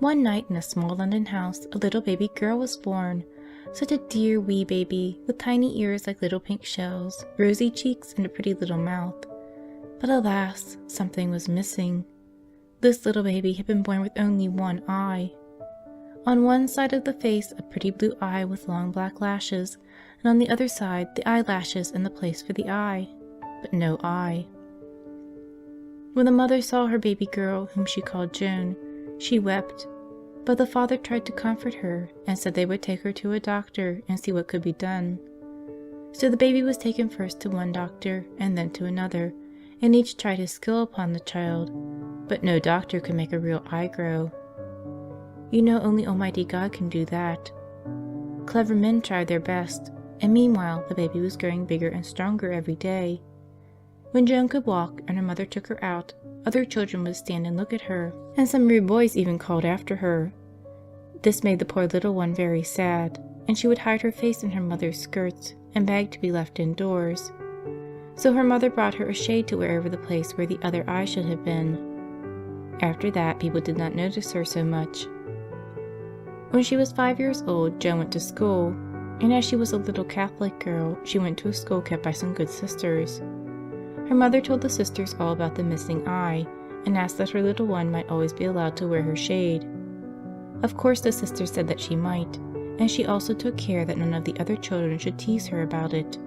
One night in a small London house, a little baby girl was born. Such a dear wee baby, with tiny ears like little pink shells, rosy cheeks, and a pretty little mouth. But alas, something was missing. This little baby had been born with only one eye. On one side of the face, a pretty blue eye with long black lashes, and on the other side, the eyelashes and the place for the eye, but no eye. When the mother saw her baby girl, whom she called Joan, she wept, but the father tried to comfort her and said they would take her to a doctor and see what could be done. So the baby was taken first to one doctor and then to another, and each tried his skill upon the child, but no doctor could make a real eye grow. You know only Almighty God can do that. Clever men tried their best, and meanwhile the baby was growing bigger and stronger every day. When Joan could walk and her mother took her out, other children would stand and look at her, and some rude boys even called after her. This made the poor little one very sad, and she would hide her face in her mother's skirts and beg to be left indoors. So her mother brought her a shade to wear over the place where the other eye should have been. After that, people did not notice her so much. When she was 5 years old, Joan went to school, and as she was a little Catholic girl, she went to a school kept by some good sisters. Her mother told the sisters all about the missing eye, and asked that her little one might always be allowed to wear her shade. Of course the sisters said that she might, and she also took care that none of the other children should tease her about it.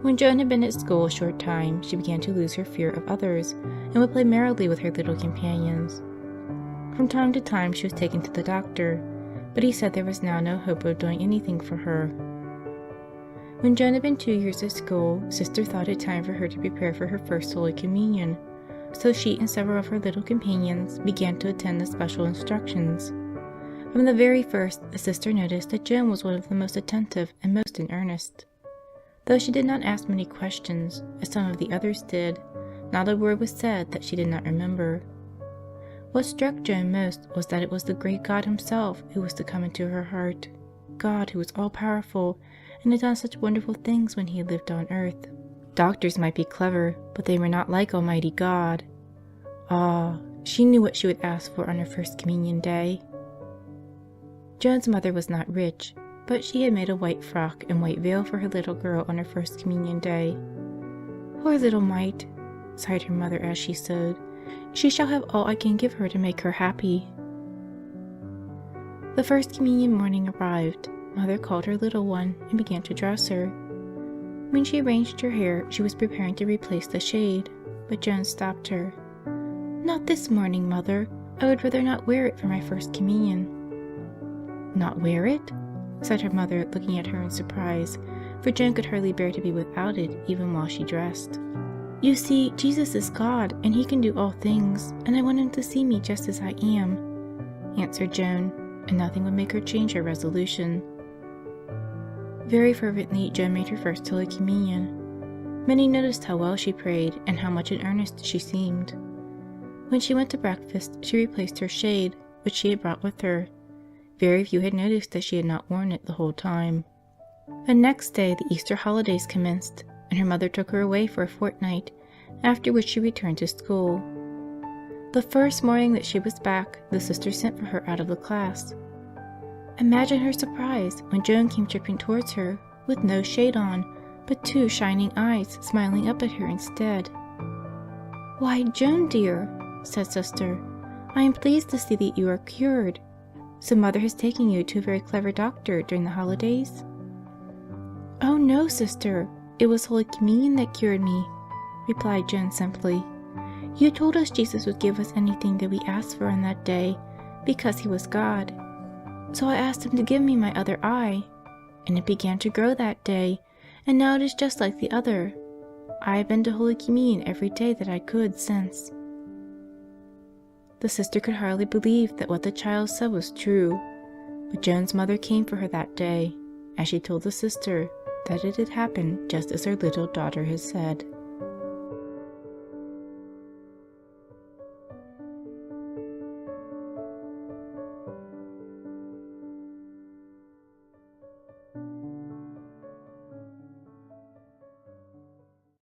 When Joan had been at school a short time, she began to lose her fear of others, and would play merrily with her little companions. From time to time she was taken to the doctor, but he said there was now no hope of doing anything for her. When Joan had been 2 years at school, Sister thought it time for her to prepare for her first Holy Communion, so she and several of her little companions began to attend the special instructions. From the very first, the Sister noticed that Joan was one of the most attentive and most in earnest. Though she did not ask many questions, as some of the others did, not a word was said that she did not remember. What struck Joan most was that it was the great God Himself who was to come into her heart, God who was all-powerful and had done such wonderful things when He had lived on earth. Doctors might be clever, but they were not like Almighty God. Ah, she knew what she would ask for on her First Communion day. Joan's mother was not rich, but she had made a white frock and white veil for her little girl on her First Communion day. "Poor little mite," sighed her mother as she sewed. "She shall have all I can give her to make her happy." The First Communion morning arrived. Mother called her little one and began to dress her. When she arranged her hair, she was preparing to replace the shade, but Joan stopped her. "Not this morning, Mother. I would rather not wear it for my First Communion." "Not wear it?" said her mother, looking at her in surprise, for Joan could hardly bear to be without it even while she dressed. "You see, Jesus is God, and He can do all things, and I want Him to see me just as I am," answered Joan, and nothing would make her change her resolution. Very fervently, Joan made her first Holy Communion. Many noticed how well she prayed and how much in earnest she seemed. When she went to breakfast, she replaced her shade, which she had brought with her. Very few had noticed that she had not worn it the whole time. The next day, the Easter holidays commenced, and her mother took her away for a fortnight, after which she returned to school. The first morning that she was back, the sister sent for her out of the class. Imagine her surprise when Joan came tripping towards her, with no shade on, but 2 shining eyes smiling up at her instead. "Why, Joan dear," said Sister, "I am pleased to see that you are cured. So Mother has taken you to a very clever doctor during the holidays?" "Oh no, Sister, it was Holy Communion that cured me," replied Joan simply. "You told us Jesus would give us anything that we asked for on that day, because He was God. So I asked Him to give me my other eye, and it began to grow that day, and now it is just like the other. I have been to Holy Communion every day that I could since." The sister could hardly believe that what the child said was true, but Joan's mother came for her that day, and she told the sister that it had happened just as her little daughter had said.